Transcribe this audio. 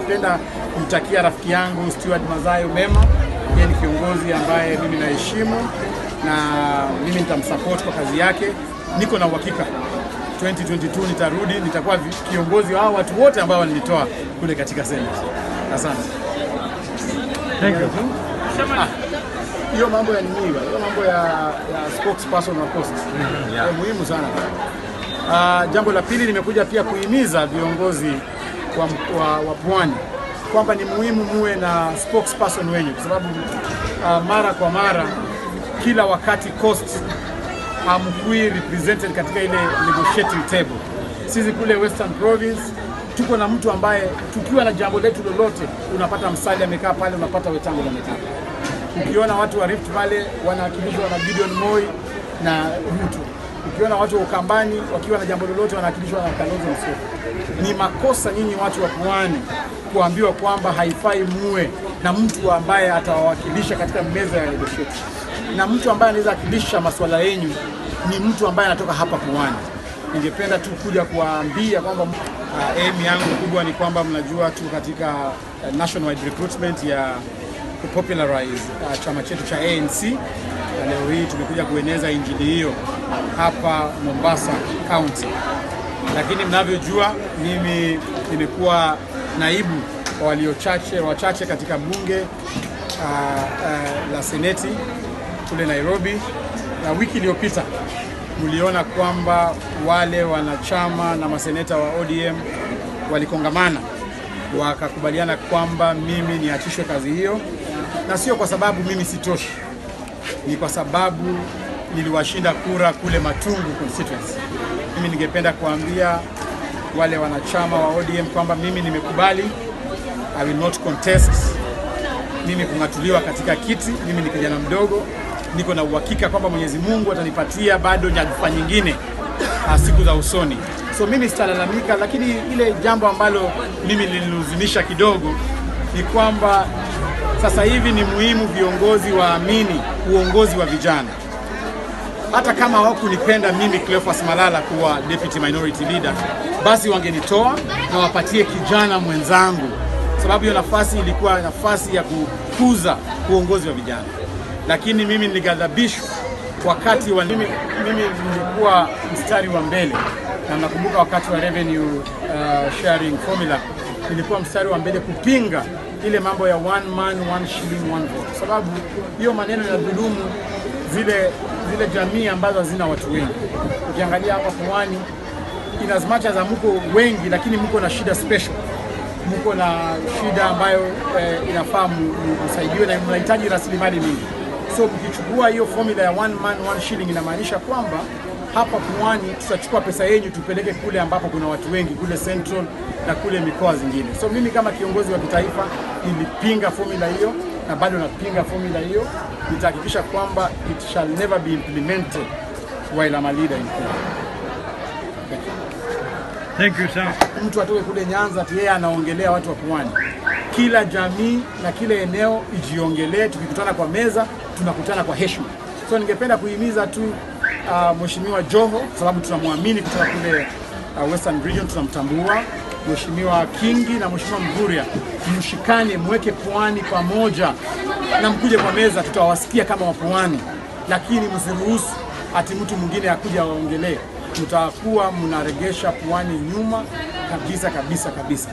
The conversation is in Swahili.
ningependa kumtakia rafiki yangu Stewart Mazayo mema. Yeye ni kiongozi ambaye mimi naheshimu na mimi nitamsupport kwa kazi yake. Niko na uhakika 2022 nitarudi, nitakuwa kiongozi wa watu wote ambao walinitoa kule katika Senate. Asante. Thank you. Hiyo mambo ya nini? Hiyo mambo ya spokesperson wa Coast. Ni muhimu sana. Jambo la pili, nimekuja pia kuhimiza viongozi wa Pwani kwamba ni muhimu muwe na spokesperson wenyu, kwa sababu mara kwa mara kila wakati Coast hamkui represented katika ile negotiating table. Sisi kule Western Province tuko na mtu ambaye tukiwa na jambo letu lolote unapata Msali amekaa pale, unapata Wetangula amekaa. Ukiona watu wa Rift Valley wanawakilishwa na Gideon Moi na Ruto. Ukiona watu wa Ukambani wakiwa na jambo lolote wanawakilishwa na Kalonzo Musyoka. Ni makosa nyinyi watu wa Pwani kuambiwa kwamba haifai muwe na mtu ambaye atawawakilisha katika meza ya negotiation. Na mtu ambaye anaweza wakilisha masuala yenu ni mtu ambaye anatoka hapa Pwani. Ningependa tu kuja kuambia kwamba aim yangu kubwa ni kwamba mnajua tu katika nationwide recruitment ya popularize chama chetu cha ANC, na leo hii tumekuja kueneza injili hiyo hapa Mombasa County. Lakini mnavyojua mimi nimekuwa naibu wa wachache katika bunge la Seneti kule Nairobi, na wiki iliyopita mliona kwamba wale wanachama na maseneta wa ODM walikongamana wakakubaliana kwamba mimi niachishwe kazi hiyo, na sio kwa sababu mimi sitoshi, ni kwa sababu niliwashinda kura kule Matungu constituency. Mimi ningependa kuambia wale wanachama wa ODM kwamba mimi nimekubali, I will not contest mimi kung'atuliwa katika kiti. Mimi ni kijana mdogo, niko na uhakika kwamba Mwenyezi Mungu atanipatia bado nyadhifa nyingine siku za usoni. So mimi sitalalamika, lakini ile jambo ambalo mimi lilihuzunisha kidogo ni kwamba sasa hivi ni muhimu viongozi waamini uongozi wa vijana. Hata kama hawakunipenda mimi Cleophas Malala kuwa deputy minority leader, basi wangenitoa na wapatie kijana mwenzangu, sababu hiyo nafasi ilikuwa nafasi ya kukuza uongozi wa vijana. Lakini mimi nilighadhabishwa wakati mimi nilikuwa mstari wa mbele, na nakumbuka wakati wa revenue sharing formula nilikuwa mstari wa mbele kupinga ile mambo ya one man one shilling one vote, sababu hiyo maneno ya dhulumu zile jamii ambazo hazina watu wengi. Ukiangalia hapa Pwani, in as much as mko wengi, lakini mko na shida special, mko na shida ambayo inafaa msaidiwe na mnahitaji rasilimali mingi. So mkichukua hiyo formula ya one man one shilling, inamaanisha kwamba hapa Pwani tutachukua pesa yenu tupeleke kule ambapo kuna watu wengi, kule Central na kule mikoa zingine. So mimi kama kiongozi wa kitaifa nilipinga formula hiyo na bado napinga formula hiyo. Nitahakikisha kwamba it shall never be implemented while I'm a leader in Kenya. Thank you, sir. Mtu atoke kule Nyanza ati yeye anaongelea watu wa Pwani. Kila jamii na kila eneo ijiongelee. Tukikutana kwa meza tunakutana kwa heshima. So ningependa kuhimiza tu Mheshimiwa Joho, sababu tunamwamini kutoka kule Western Region, tunamtambua. Mheshimiwa Kingi na Mheshimiwa Mvurya, mshikane, mweke Pwani pamoja na mkuje kwa meza, tutawasikia kama Wapwani, lakini msiruhusu ati mtu mwingine akuja waongelee. Mtakuwa mnaregesha Pwani nyuma kabisa kabisa kabisa.